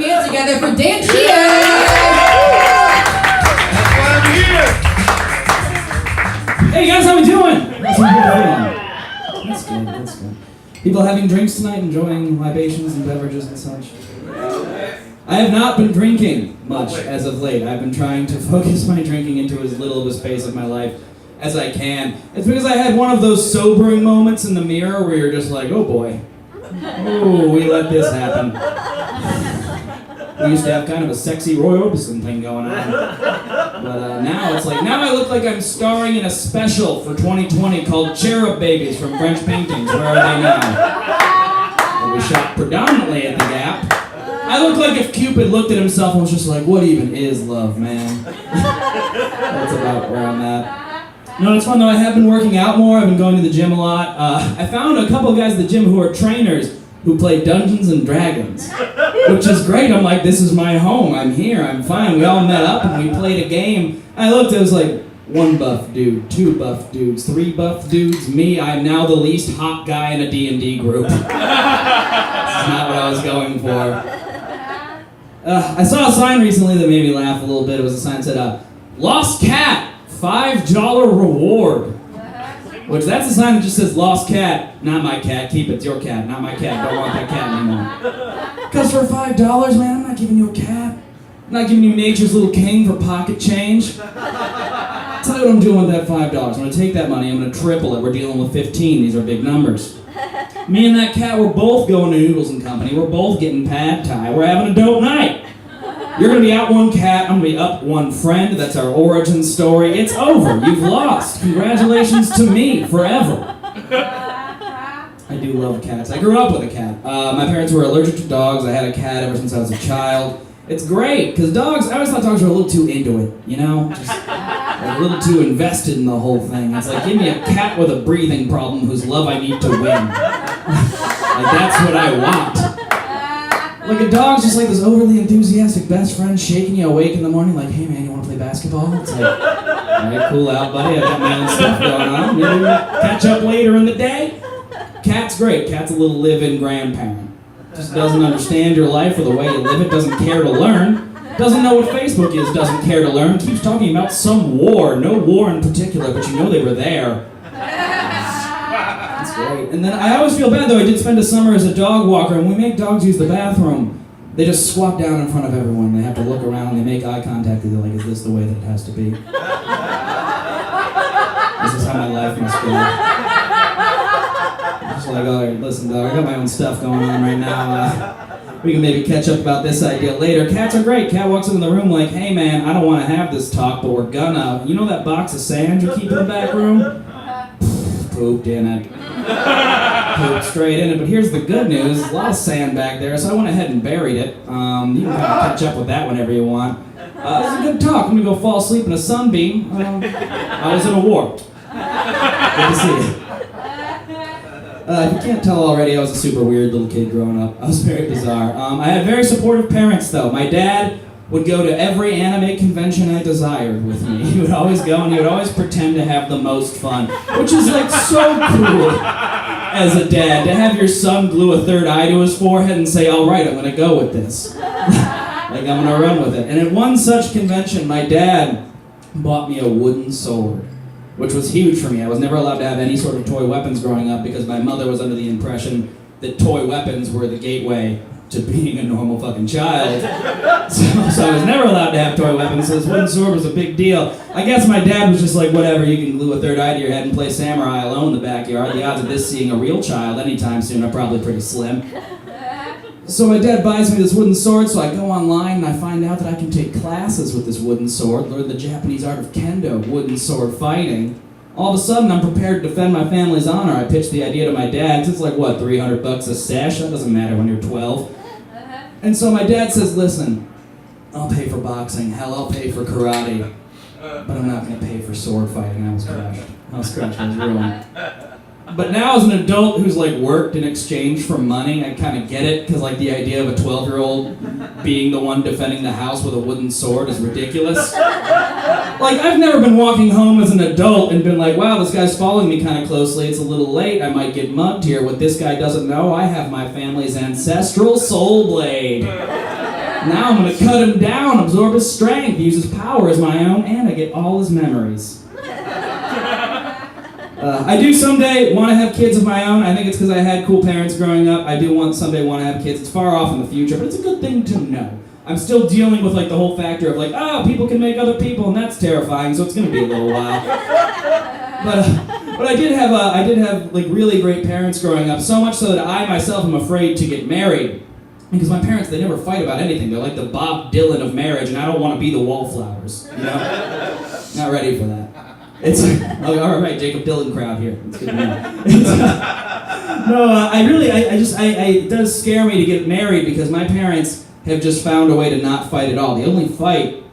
your hands together for Dan Sheehan! That's why I'm here! Hey guys, how we doing? That's good. People having drinks tonight, enjoying libations and beverages and such. I have not been drinking much as of late. I've been trying to focus my drinking into as little of a space of my life as I can. It's because I had one of those sobering moments in the mirror where you're just like, oh boy. Oh, we let this happen. We used to have kind of a sexy Roy Orbison thing going on. But now it's like, now I look like I'm starring in a special for 2020 called Cherub Babies from French Paintings. Where are they now? And we shot predominantly at the Gap. I look like if Cupid looked at himself and was just like, what even is love, man? That's about where I'm at. No, it's fun though. I have been working out more. I've been going to the gym a lot. I found a couple of guys at the gym who are trainers who play Dungeons and Dragons, which is great. I'm like, this is my home. I'm here. I'm fine. We all met up and we played a game. I looked, it was like 1 buff dude, 2 buff dudes, 3 buff dudes, me. I'm now the least hot guy in a D&D group. That's not what I was going for. I saw a sign recently that made me laugh a little bit. It was a sign that said, Lost Cat, $5 reward. Which that's a sign that just says, lost cat, not my cat, keep it, it's your cat, not my cat, don't want that cat anymore. Because for $5, man, I'm not giving you a cat. I'm not giving you nature's little king for pocket change. I'll tell you what I'm doing with that $5. I'm going to take that money, I'm going to triple it. We're dealing with 15, these are big numbers. Me and that cat, we're both going to Noodles and Company, we're both getting pad thai, we're having a dope night. You're going to be out 1 cat, I'm going to be up 1 friend. That's our origin story. It's over. You've lost. Congratulations to me forever. I do love cats. I grew up with a cat. My parents were allergic to dogs. I had a cat ever since I was a child. It's great, because dogs, I always thought dogs were a little too into it, you know? Just a little too invested in the whole thing. It's like, give me a cat with a breathing problem whose love I need to win. Like, that's what I want. Like a dog's just like this overly enthusiastic best friend shaking you awake in the morning like, hey man, you want to play basketball? It's like, alright, cool out buddy, I've got my own stuff going on. Maybe we'll catch up later in the day. Cat's great. Cat's a little live-in grandparent. Just doesn't understand your life or the way you live it, doesn't care to learn. Doesn't know what Facebook is, doesn't care to learn. Keeps talking about some war, no war in particular, but you know they were there. That's great. And then I always feel bad though, I did spend a summer as a dog walker, and when we make dogs use the bathroom, they just squat down in front of everyone. They have to look around, they make eye contact, and they're like, is this the way that it has to be? This is how my life must be. I'm just like, oh, listen dog, I got my own stuff going on right now. We can maybe catch up about this idea later. Cats are great. Cat walks into the room like, hey man, I don't want to have this talk, but we're gonna. You know that box of sand you keep in the back room? Pooped in it. Pooped straight in it. But here's the good news. There's a lot of sand back there, so I went ahead and buried it. You can kind of catch up with that whenever you want. It was a good talk. I'm going to go fall asleep in a sunbeam. I was in a war. Good to see you. If you can't tell already, I was a super weird little kid growing up. I was very bizarre. I had very supportive parents, though. My dad would go to every anime convention I desired with me. He would always go and he would always pretend to have the most fun, which is like so cool as a dad, to have your son glue a third eye to his forehead and say, all right, I'm going to go with this. Like, I'm going to run with it. And at one such convention, my dad bought me a wooden sword, which was huge for me. I was never allowed to have any sort of toy weapons growing up because my mother was under the impression that toy weapons were the gateway to being a normal fucking child. So I was never allowed to have toy weapons, so this wooden sword was a big deal. I guess my dad was just like, whatever, you can glue a third eye to your head and play samurai alone in the backyard. The odds of this seeing a real child anytime soon are probably pretty slim. So my dad buys me this wooden sword, so I go online and I find out that I can take classes with this wooden sword, learn the Japanese art of kendo, wooden sword fighting. All of a sudden, I'm prepared to defend my family's honor. I pitched the idea to my dad. It's like, what, $300 a sesh? That doesn't matter when you're 12. And so my dad says, listen, I'll pay for boxing. Hell, I'll pay for karate. But I'm not going to pay for sword fighting. I was crushed. I was ruined. But now as an adult who's like worked in exchange for money, I kind of get it, because like the idea of a 12-year-old being the one defending the house with a wooden sword is ridiculous. Like, I've never been walking home as an adult and been like, wow, this guy's following me kind of closely, it's a little late, I might get mugged here. What this guy doesn't know, I have my family's ancestral soul blade. Now I'm gonna cut him down, absorb his strength, use his power as my own, and I get all his memories. I do someday want to have kids of my own. I think it's because I had cool parents growing up. I do someday want to have kids. It's far off in the future, but it's a good thing to know. I'm still dealing with like the whole factor of like, oh, people can make other people, and that's terrifying. So it's gonna be a little while. But I did have like really great parents growing up. So much so that I myself am afraid to get married because my parents, they never fight about anything. They're like the Bob Dylan of marriage, and I don't want to be the wallflowers. You know, not ready for that. It's like, all right, Jacob Dylan crowd here. It's good to know. It does scare me to get married because my parents have just found a way to not fight at all. The only fight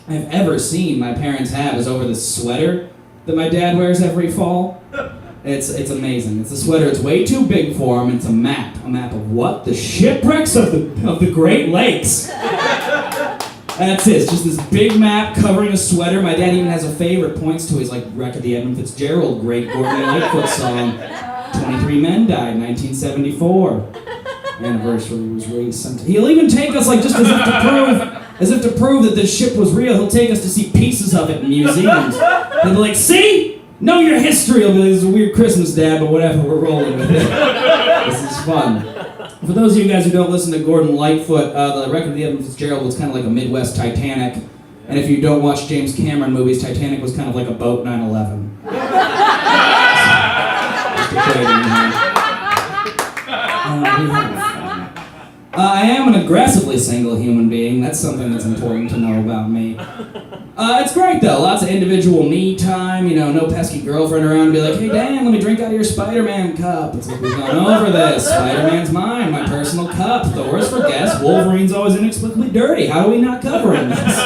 I've ever seen my parents have is over this sweater that my dad wears every fall. It's amazing. It's a sweater. It's way too big for him. It's a map of what? The shipwrecks of the Great Lakes. That's it. It's just this big map covering a sweater. My dad even has a favorite, points to his like wreck of the Edmund Fitzgerald, great Gordon Lightfoot song. 23 men died, 1974. Anniversary was recent. He'll even take us like just as if to prove that this ship was real. He'll take us to see pieces of it in museums. They'll be like, see? Know your history. He'll be like, this is a weird Christmas, Dad, but whatever, we're rolling with it. This is fun. For those of you guys who don't listen to Gordon Lightfoot, the record of the Edmund Fitzgerald was kind of like a Midwest Titanic. And if you don't watch James Cameron movies, Titanic was kind of like a boat 9/11. I am an aggressively single human being. That's something that's important to know about me. It's great though. Lots of individual me time. You know, no pesky girlfriend around to be like, hey Dan, let me drink out of your Spider-Man cup. It's like we've gone over this. Spider-Man's mine, my personal cup. Thor's for guests. Wolverine's always inexplicably dirty. How are we not covering this?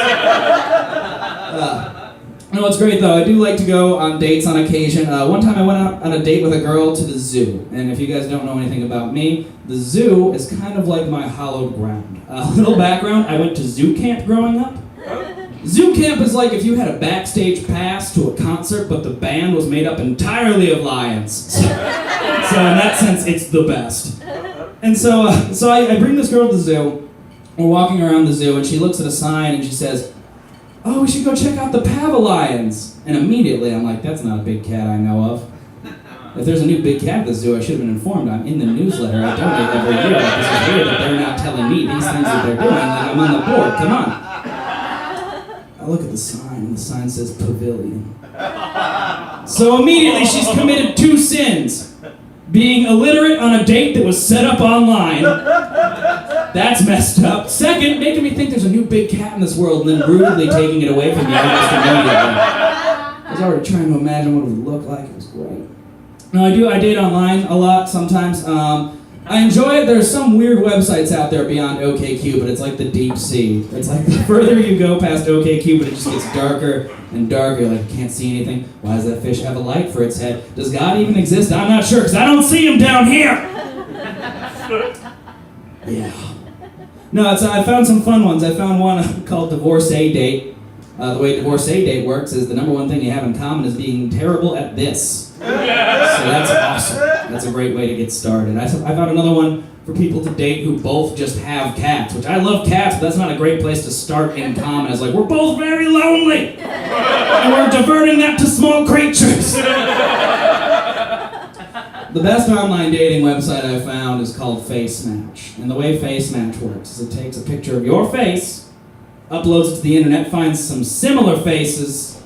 No, it's great though. I do like to go on dates on occasion. One time I went out on a date with a girl to the zoo. And if you guys don't know anything about me, the zoo is kind of like my hallowed ground. A little background, I went to zoo camp growing up. Zoo camp is like if you had a backstage pass to a concert, but the band was made up entirely of lions. So in that sense, it's the best. And so I bring this girl to the zoo. We're walking around the zoo, and she looks at a sign, and she says, oh, we should go check out the pavilions. And immediately I'm like, that's not a big cat I know of. If there's a new big cat at the zoo, I should have been informed. I'm in the newsletter I donate every year. This is weird that they're not telling me these things that they're doing, and I'm on the board. Come on. I look at the sign, and the sign says pavilion. So immediately she's committed 2 sins. Being illiterate on a date that was set up online. That's messed up. Second, making me think there's a new big cat in this world and then brutally taking it away from me almost immediately. I was already trying to imagine what it would look like. It was great. No, I date online a lot sometimes. I enjoy it. There's some weird websites out there beyond OkCupid. It's like the deep sea. It's like the further you go past OkCupid, it just gets darker and darker. You're like, you can't see anything. Why does that fish have a light for its head? Does God even exist? I'm not sure, because I don't see him down here. Yeah. No, I found some fun ones. I found one called Divorcee Date. The way Divorcee Date works is the number one thing you have in common is being terrible at this. So that's awesome. That's a great way to get started. I found another one for people to date who both just have cats, which I love cats, but that's not a great place to start in common. It's like, we're both very lonely, and we're diverting that to small creatures. The best online dating website I found is called FaceMatch. And the way FaceMatch works is it takes a picture of your face, uploads it to the internet, finds some similar faces,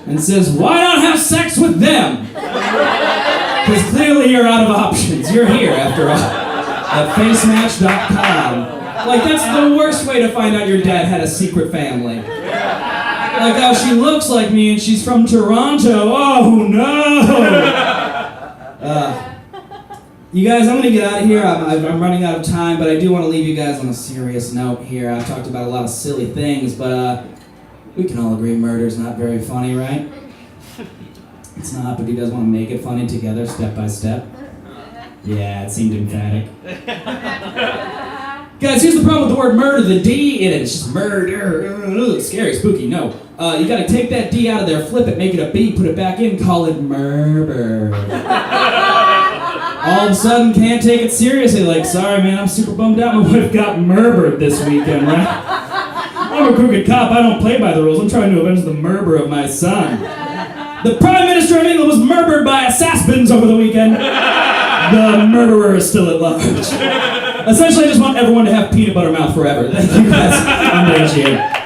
and says, why not have sex with them? Because clearly you're out of options. You're here, after all, at facematch.com. Like, that's the worst way to find out your dad had a secret family. Like, oh, she looks like me and she's from Toronto. Oh, no! You guys, I'm going to get out of here. I'm running out of time, but I do want to leave you guys on a serious note here. I've talked about a lot of silly things, but we can all agree murder's not very funny, right? It's not, but do you guys want to make it funny together, step by step? Yeah, it seemed emphatic. Guys, here's the problem with the word murder. The D in it, it's just murder. It's scary, spooky, no. You got to take that D out of there, flip it, make it a B, put it back in, call it murder. all of a sudden can't take it seriously. Like, sorry man, I'm super bummed out. My wife got murdered this weekend, right? I'm a crooked cop. I don't play by the rules. I'm trying to avenge the murder of my son. The Prime Minister of England was murdered by assassins over the weekend. The murderer is still at large. Essentially, I just want everyone to have peanut butter mouth forever. Thank you guys. I'm Dan Sheehan.